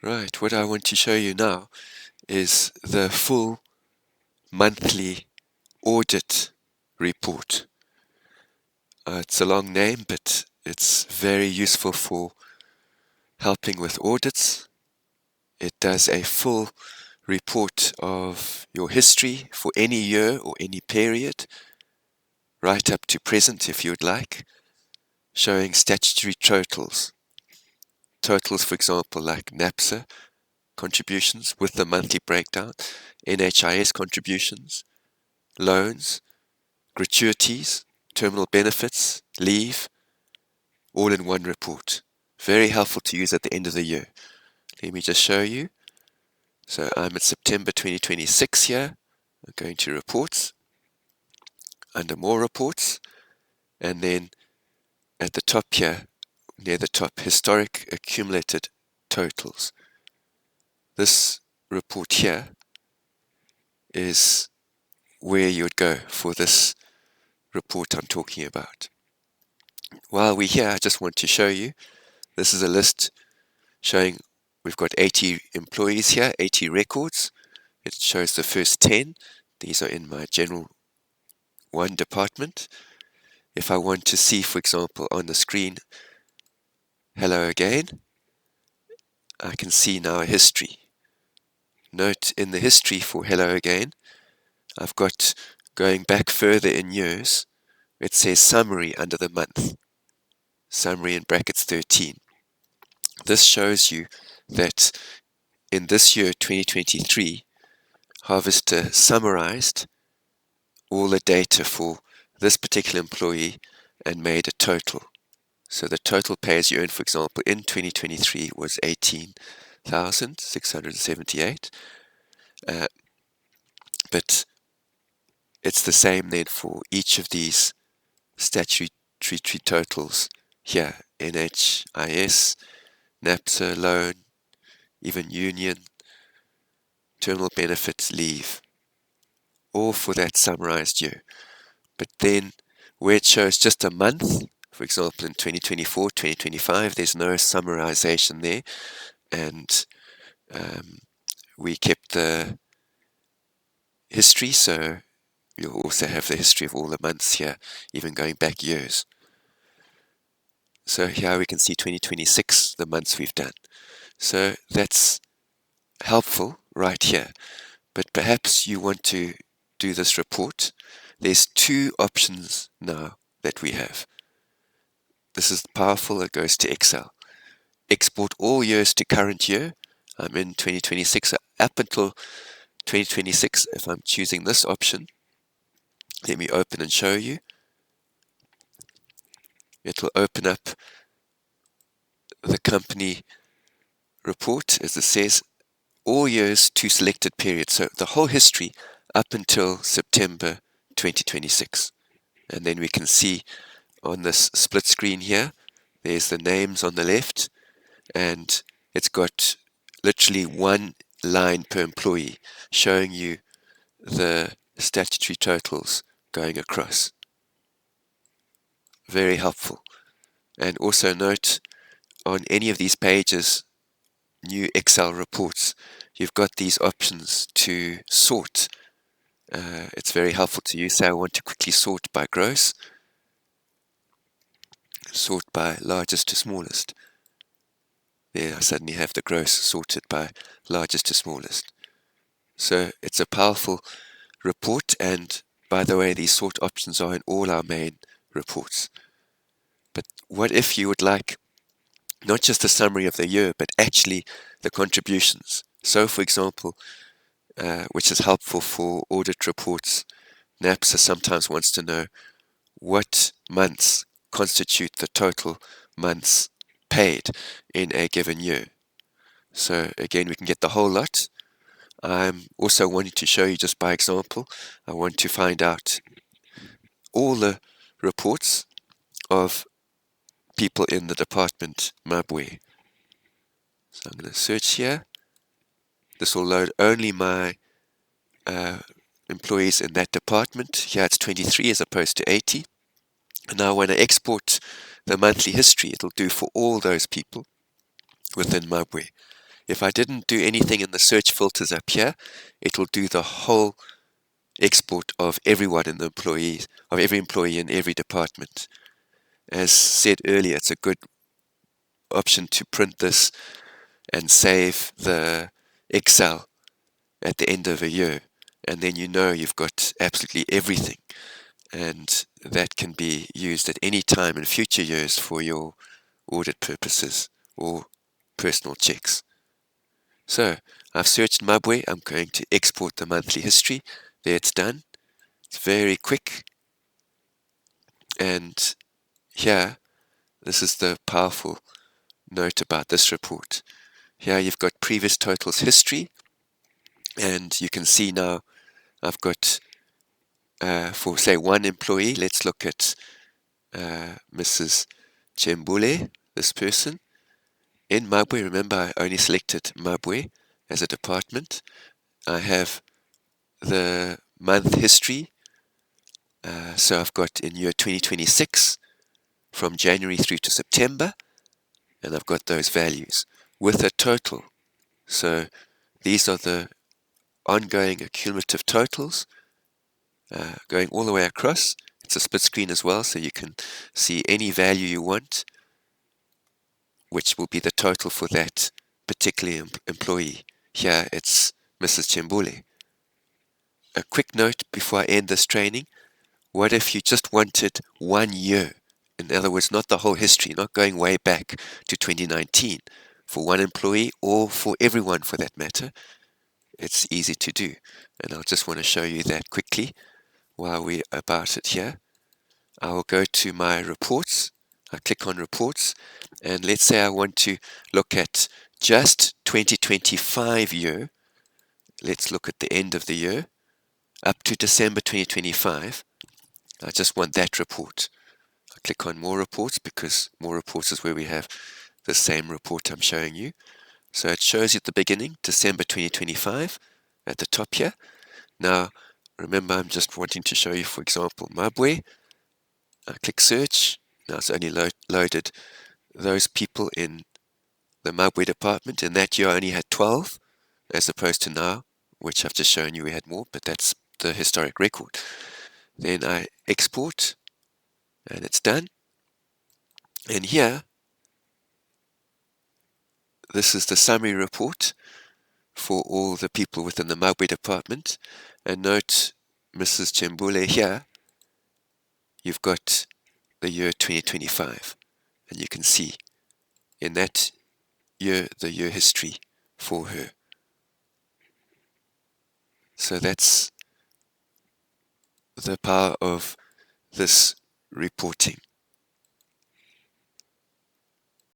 Right, what I want to show you now is the full monthly audit report. It's a long name, but it's very useful for helping with audits. It does a full report of your history for any year or any period, right up to present if you'd like, showing statutory totals. Totals, for example, like NAPSA contributions with the monthly breakdown, NHIS contributions, loans, gratuities, terminal benefits, leave, all in one report. Very helpful to use at the end of the year. Let me just show you. So I'm at September 2026 here. I'm going to reports, under more reports, and then at the top here, near the top, historic accumulated totals. This report here is where you would go for this report I'm talking about. While we're here, I just want to show you, this is a list showing we've got 80 employees here, 80 records. It shows the first 10. These are in my general 1 department. If I want to see, for example, on the screen, hello again, I can see now a history. Note in the history for hello again, I've got, going back further in years, it says summary under the month. Summary in brackets 13. This shows you that in this year, 2023, Harvester summarized all the data for this particular employee and made a total. So the total pay as you earn, for example, in 2023 was 18,678. But it's the same then for each of these statutory totals here, NHIS, NAPSA, loan, even union, terminal benefits, leave, all for that summarized year. But then where it shows just a month, for example, in 2024, 2025, there's no summarization there, and we kept the history, so you'll also have the history of all the months here, even going back years. So here we can see 2026, the months we've done. So that's helpful right here. But perhaps you want to do this report. There's 2 options now that we have. This is powerful. It goes to Excel. Export all years to current year. I'm in 2026 up until 2026. If I'm choosing this option, let me open and show you. It will open up the company report, as it says, all years to selected periods. So the whole history up until September 2026. And then we can see on this split screen here, there's the names on the left, and it's got literally 1 line per employee showing you the statutory totals going across. Very helpful. And also note on any of these pages, new Excel reports, you've got these options to sort. It's very helpful to use. Say I want to quickly sort by gross, sort by largest to smallest. There I suddenly have the gross sorted by largest to smallest. So it's a powerful report, and by the way, these sort options are in all our main reports. But what if you would like not just a summary of the year, but actually the contributions? So for example, which is helpful for audit reports, NAPSA sometimes wants to know what months constitute the total months paid in a given year. So again, we can get the whole lot. I'm also wanting to show you just by example. I want to find out all the reports of people in the department Mabwe. So I'm going to search here. This will load only my employees in that department. Here it's 23 as opposed to 80. And now when I export the monthly history, it'll do for all those people within Mabwe. If I didn't do anything in the search filters up here, it will do the whole export of everyone in the employees, of every employee in every department. As said earlier, it's a good option to print this and save the Excel at the end of a year, and then you know you've got absolutely everything, and that can be used at any time in future years for your audit purposes or personal checks. So I've searched Mabwe. I'm going to export the monthly history. There, it's done. It's very quick. And here, this is the powerful note about this report. Here you've got previous totals history, and you can see now I've got, for say one employee, let's look at Mrs. Chembule, this person. In Mabwe, remember I only selected Mabwe as a department. I have the month history. So I've got in year 2026 from January through to September, and I've got those values with a total. So these are the ongoing accumulative totals going all the way across. It's a split screen as well, so you can see any value you want, which will be the total for that particular employee. Here it's Mrs. Chembule. A quick note before I end this training. What if you just wanted 1 year? In other words, not the whole history, not going way back to 2019 for one employee or for everyone for that matter. It's easy to do. And I'll just want to show you that quickly while we're about it here. I'll go to my reports. I click on reports, and let's say I want to look at just 2025 year. Let's look at the end of the year up to December 2025. I just want that report. I click on more reports because more reports is where we have the same report I'm showing you. So it shows you at the beginning, December 2025 at the top here. Now, remember, I'm just wanting to show you, for example, Mabwe. I click search. Now it's only loaded those people in the Mabwe department. In that year, I only had 12, as opposed to now, which I've just shown you we had more, but that's the historic record. Then I export, and it's done. And here, this is the summary report for all the people within the Mabwe department. And note, Mrs. Chembule here, you've got the year 2025. And you can see in that year, the year history for her. So that's the power of this reporting.